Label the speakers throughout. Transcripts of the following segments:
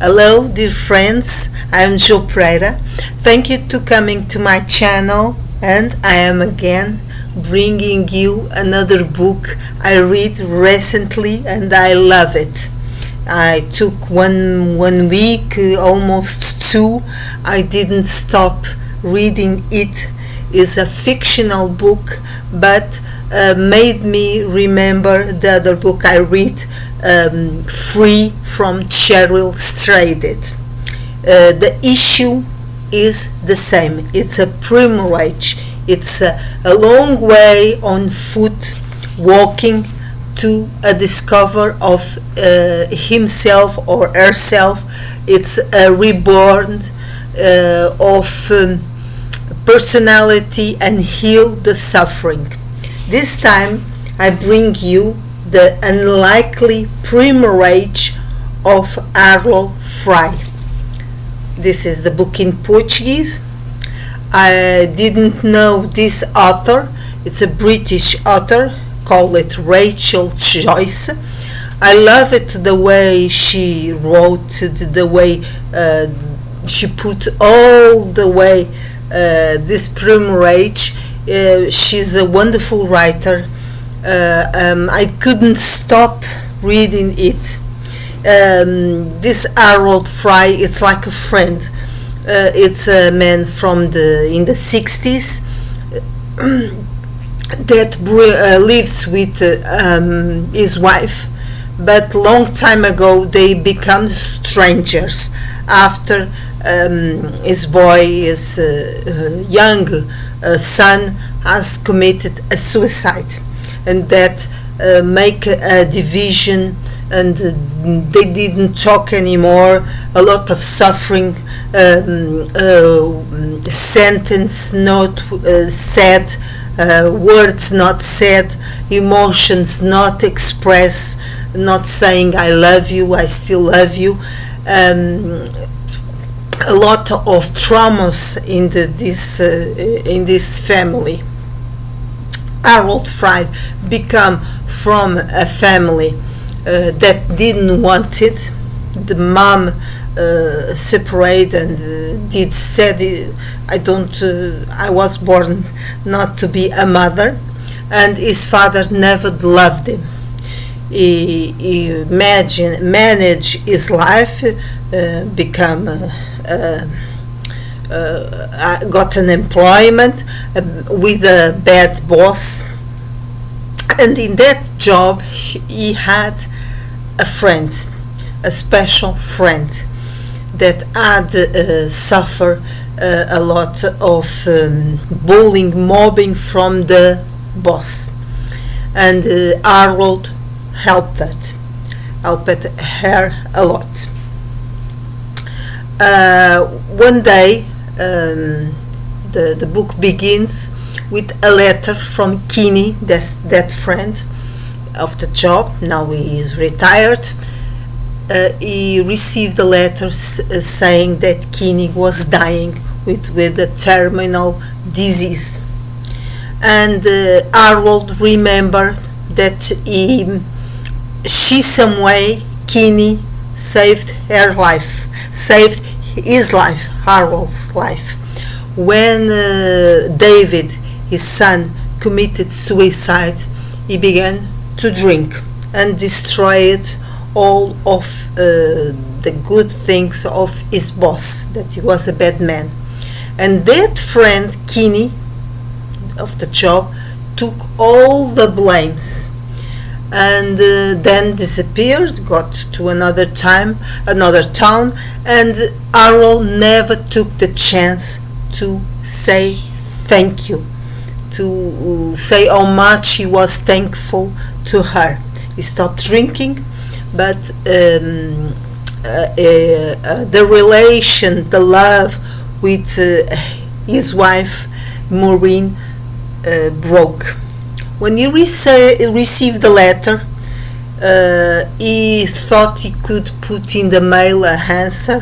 Speaker 1: Hello, dear friends. I am Jo Pereira. Thank you to coming to my channel, and I am again bringing you another book I read recently, and I love it. I took one week, almost two. I didn't stop reading it. It's a fictional book, but made me remember the other book I read, Free from Cheryl Strayed. The issue is the same. It's a privilege. It's a long way on foot, walking to a discover of himself or herself. It's a reborn of personality and heal the suffering. This time I bring you the unlikely primarage of Harold Fry. This is the book in Portuguese. I didn't know this author. It's a British author. Call it Rachel Joyce. I love it the way she wrote, the way she put all the way this primarage. She's a wonderful writer. I couldn't stop reading it. This Harold Fry, it's like a friend. It's a man from in the 60s that lives with his wife, but long time ago they become strangers after his boy, his young son, has committed a suicide, and that make a division, and they didn't talk anymore. A lot of suffering, sentence not said, words not said, emotions not expressed, not saying I love you, I still love you. A lot of traumas in this family. Harold Fry become from a family that didn't want it. The mom separated and did said I was born not to be a mother, and his father never loved him. He managed his life, become got an employment with a bad boss, and in that job he had a friend, a special friend that had suffered a lot of bullying, mobbing from the boss, and Harold helped her a lot. One day, the book begins with a letter from Kenny, that friend of the job. Now he is retired. He received a letter saying that Kenny was dying with a terminal disease, and Harold remembered that she some way, Kenny, saved her life, saved his life, Harold's life. When David, his son, committed suicide, he began to drink and destroyed all of the good things of his boss, that he was a bad man. And that friend, Kenny, of the job, took all the blames, and then disappeared, got to another town, and Harold never took the chance to say thank you, to say how much he was thankful to her. He stopped drinking, but the relation, the love with his wife Maureen broke. When he received the letter, he thought he could put in the mail a answer,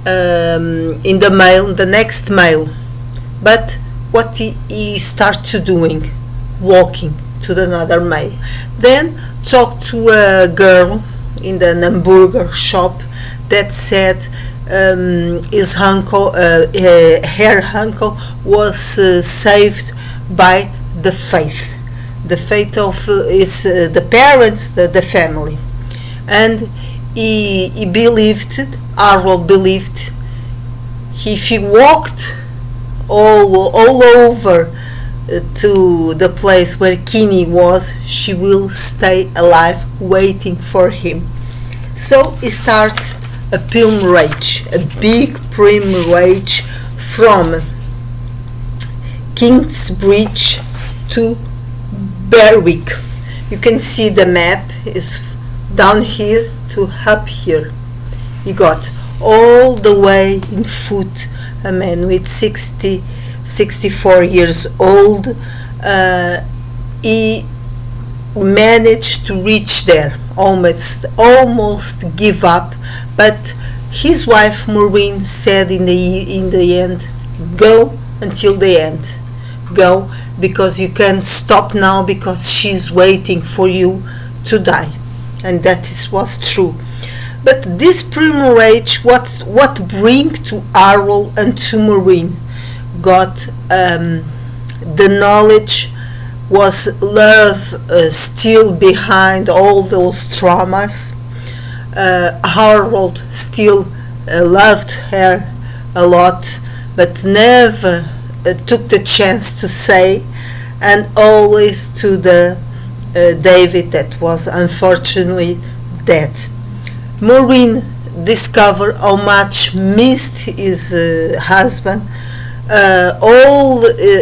Speaker 1: in the next mail. But what he started doing, walking to another mail. Then talked to a girl in the hamburger shop that said his uncle, her uncle, was saved by the faith of the parents, the family, and he believed, Harold believed, if he walked all over to the place where Kinney was, she will stay alive waiting for him. So he starts a pilgrimage, a big pilgrimage from Kingsbridge to Berwick. You can see the map is down here to up here. He got all the way in foot, a man with 64 years old. He managed to reach there, almost give up, but his wife Maureen said in the end, go until the end, go, because you can't stop now, because she's waiting for you to die. And that was true. But this pilgrimage, what bring to Harold and to Maureen, got the knowledge, was love still behind all those traumas. Harold still loved her a lot, but never took the chance to say, and always to the David that was unfortunately dead. Maureen discovered how much missed his husband.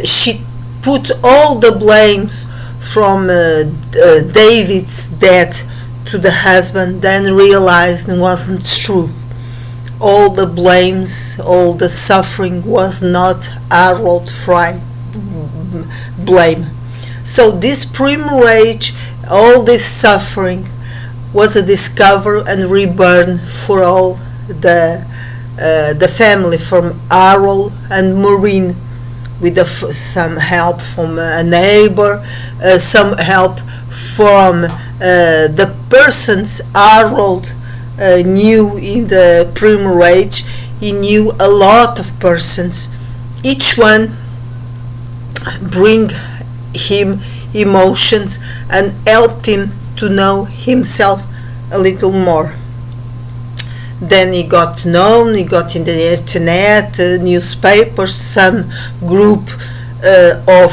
Speaker 1: She put all the blames from David's death to the husband, then realized it wasn't true. All the blames, all the suffering was not Harold Fry blame. So this pilgrimage, all this suffering, was a discovery and rebirth for all the family, from Harold and Maureen, with some help from a neighbor, some help from the persons Harold knew in the pilgrimage. He knew a lot of persons. Each one bring him emotions and helped him to know himself a little more. Then he got known, he got in the internet, newspapers, some group of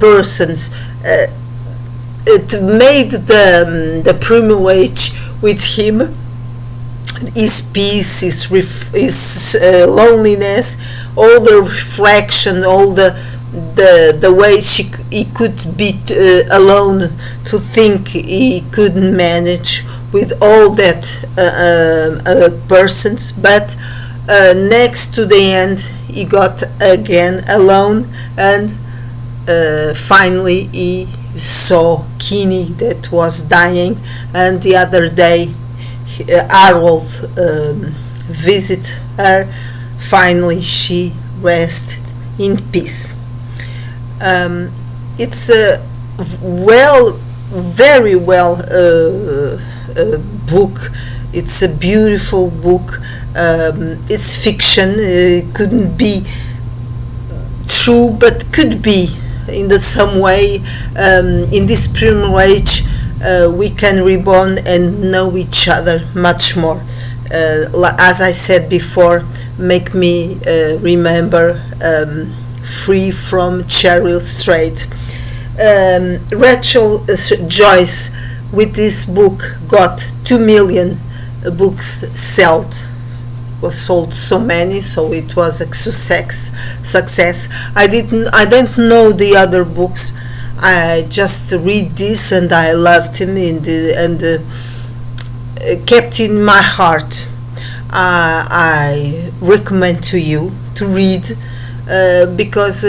Speaker 1: persons. It made the pilgrimage with him, his peace, his loneliness, all the reflection, all the way he could be alone, to think he couldn't manage with all that persons. But next to the end, he got again alone, and finally he saw Kinney that was dying, and the other day Harold visited her. Finally she rested in peace. It's a very well book. It's a beautiful book. It's fiction. It couldn't be true, but could be in some way. In this pilgrimage, we can reborn and know each other much more. As I said before, make me remember Free from Cheryl Strait. Rachel Joyce, with this book, got 2 million books was sold so many, so it was a success. I don't know the other books. I just read this and I loved him and kept in my heart. I recommend to you to read, because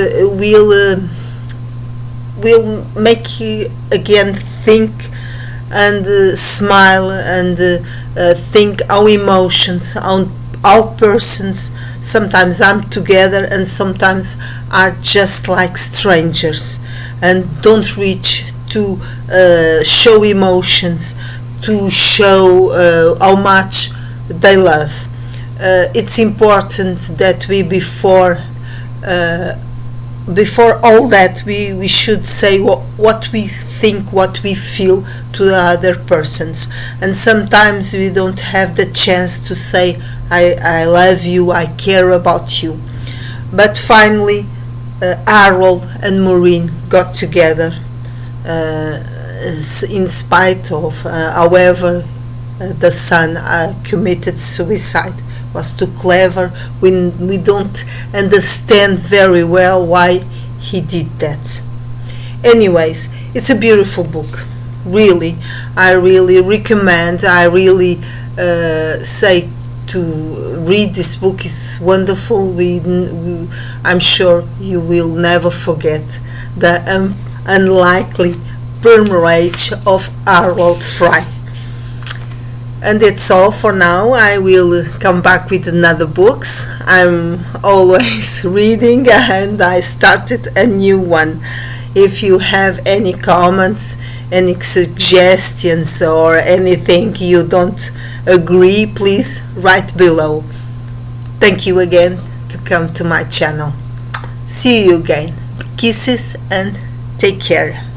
Speaker 1: will make you again think and smile and think how emotions, how persons sometimes are together and sometimes are just like strangers, and don't reach to show emotions, to show how much they love. It's important that we before all that we should say what we think, what we feel to the other persons, and sometimes we don't have the chance to say I love you, I care about you. But finally Harold and Maureen got together, in spite of however the son committed suicide. Was too clever. We don't understand very well why he did that. Anyways, it's a beautiful book. Really, I really recommend. I really say to read this book. It's wonderful. I'm sure you will never forget the unlikely marriage of Harold Fry. And that's all for now. I will come back with another books. I'm always reading, and I started a new one. If you have any comments, any suggestions, or anything you don't agree, please write below. Thank you again to come to my channel. See you again. Kisses and take care.